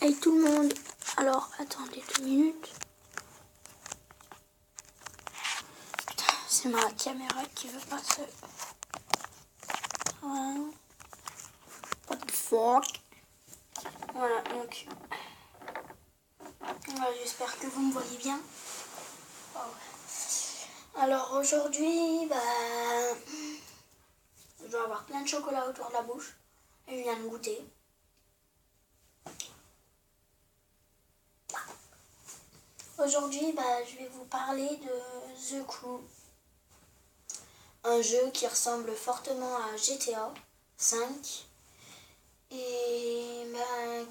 Hey tout le monde, alors attendez 2 minutes. Putain, c'est ma caméra qui veut pas se... What the fuck. Voilà, donc... j'espère que vous me voyez bien. Oh. Alors aujourd'hui, je dois avoir plein de chocolat autour de la bouche. Et je viens de goûter. Aujourd'hui, je vais vous parler de The Crew. Un jeu qui ressemble fortement à GTA 5 et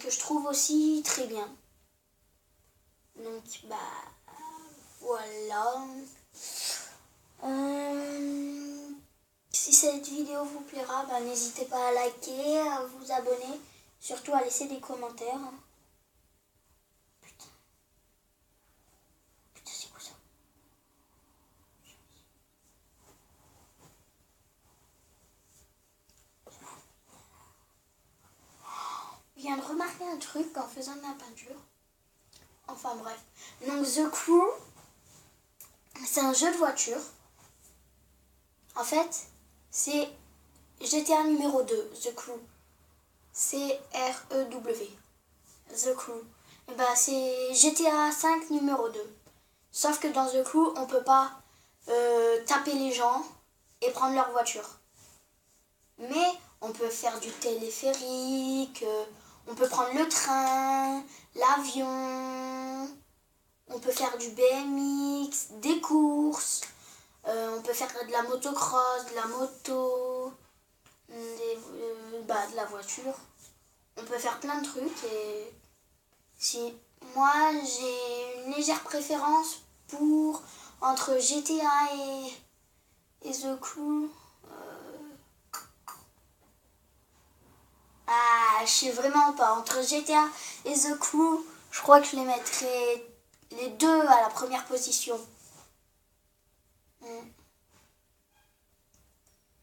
que je trouve aussi très bien. Donc voilà. Si cette vidéo vous plaira, n'hésitez pas à liker, à vous abonner, surtout à laisser des commentaires. Putain, c'est quoi ça? Je viens de remarquer un truc en faisant de la peinture. Enfin bref. Donc The Crew, c'est un jeu de voiture. En fait, c'est GTA numéro 2, The Crew. C-R-E-W. The Crew. Et c'est GTA 5 numéro 2. Sauf que dans The Crew, on peut pas taper les gens et prendre leur voiture. Mais on peut faire du téléphérique, on peut prendre le train, l'avion, on peut faire du BMX, des courses, on peut faire de la motocross, de la moto, de la voiture. On peut faire plein de trucs et si moi j'ai une légère préférence entre GTA et The Crew. Je sais vraiment pas. Entre GTA et The Crew, je crois que je les mettrais les deux à la première position.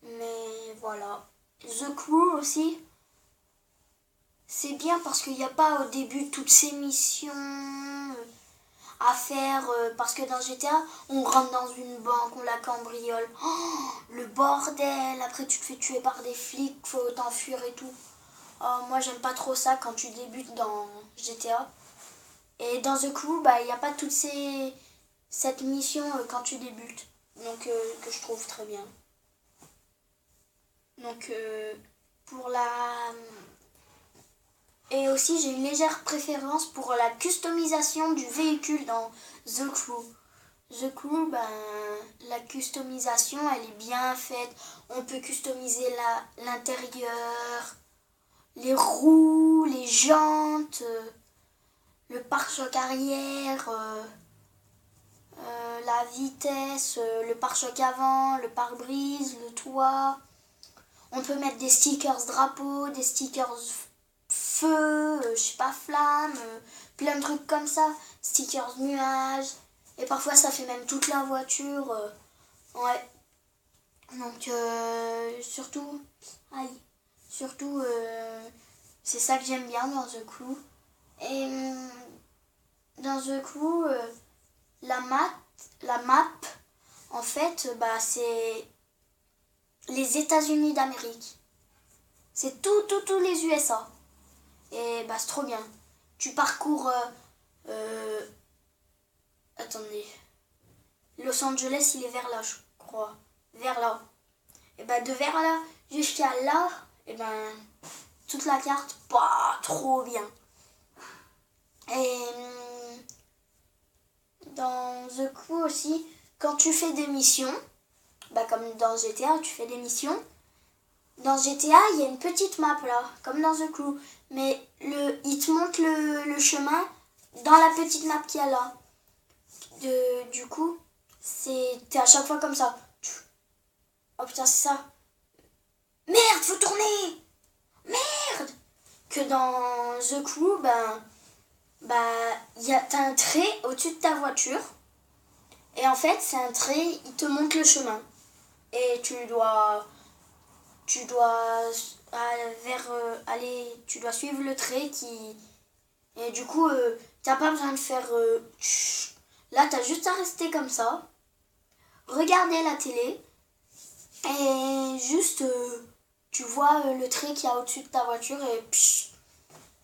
Mais voilà. The Crew aussi, c'est bien parce qu'il n'y a pas au début toutes ces missions à faire. Parce que dans GTA, on rentre dans une banque, on la cambriole. Oh, le bordel. Après, tu te fais tuer par des flics, faut t'enfuir et tout. Oh, moi, j'aime pas trop ça quand tu débutes dans GTA. Et dans The Crew, il n'y a pas cette mission quand tu débutes. Donc, que je trouve très bien. Donc, Et aussi, j'ai une légère préférence pour la customisation du véhicule dans The Crew. The Crew, la customisation, elle est bien faite. On peut customiser l'intérieur, les roues, les jantes, le pare-choc arrière, la vitesse, le pare-choc avant, le pare-brise, le toit. On peut mettre des stickers drapeaux, des stickers feu, je sais pas, flamme, plein de trucs comme ça. Stickers nuages. Et parfois ça fait même toute la voiture. Ouais. Donc surtout, c'est ça que j'aime bien dans The Crew. Et dans The Crew, la map, en fait, c'est les États-Unis d'Amérique. C'est tous les USA. Et c'est trop bien. Tu parcours... attendez. Los Angeles, il est vers là, je crois. Vers là. Et de vers là jusqu'à là, toute la carte, trop bien. Et dans The Crew aussi, quand tu fais des missions, comme dans GTA, tu fais des missions. Dans GTA, il y a une petite map là, comme dans The Crew. Mais il te montre le chemin dans la petite map qu'il y a là. Du coup, t'es à chaque fois comme ça. Oh putain, c'est ça. Merde, faut tourner. Merde. Que dans The Crew, t'as un trait au-dessus de ta voiture. Et en fait, c'est un trait, il te montre le chemin. Et tu dois suivre le trait Et du coup, t'as pas besoin de faire... Là, t'as juste à rester comme ça, regarder la télé, et juste, tu vois le trait qu'il y a au-dessus de ta voiture,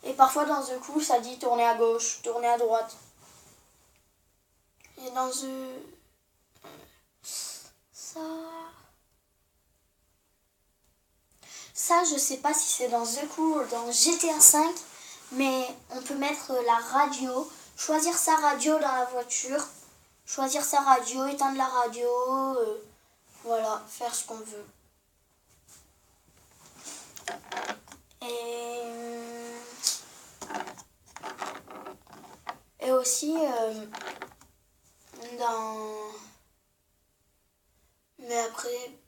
et parfois dans un coup, ça dit tourner à gauche, tourner à droite. Et dans ça, je sais pas si c'est dans The Crew ou dans GTA 5, mais on peut mettre la radio, choisir sa radio dans la voiture, choisir sa radio, éteindre la radio, voilà, faire ce qu'on veut. Et aussi, mais après,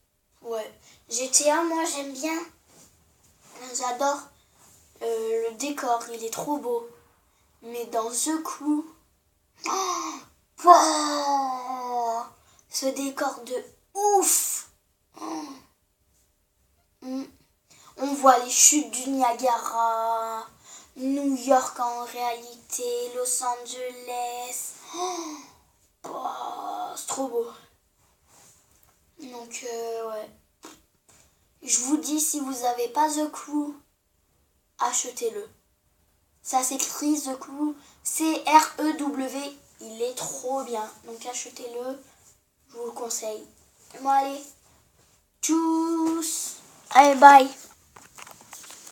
ouais. GTA, moi j'aime bien. J'adore le décor, il est trop beau. Mais dans The Crew, oh, ce décor de ouf. On voit les chutes du Niagara, New York en réalité, Los Angeles. C'est trop beau. Donc, ouais. Je vous dis, si vous n'avez pas The Crew, achetez-le. Ça s'écrit The Crew, C-R-E-W. Il est trop bien. Donc, achetez-le. Je vous le conseille. Bon, allez. Tchuss. Allez, bye.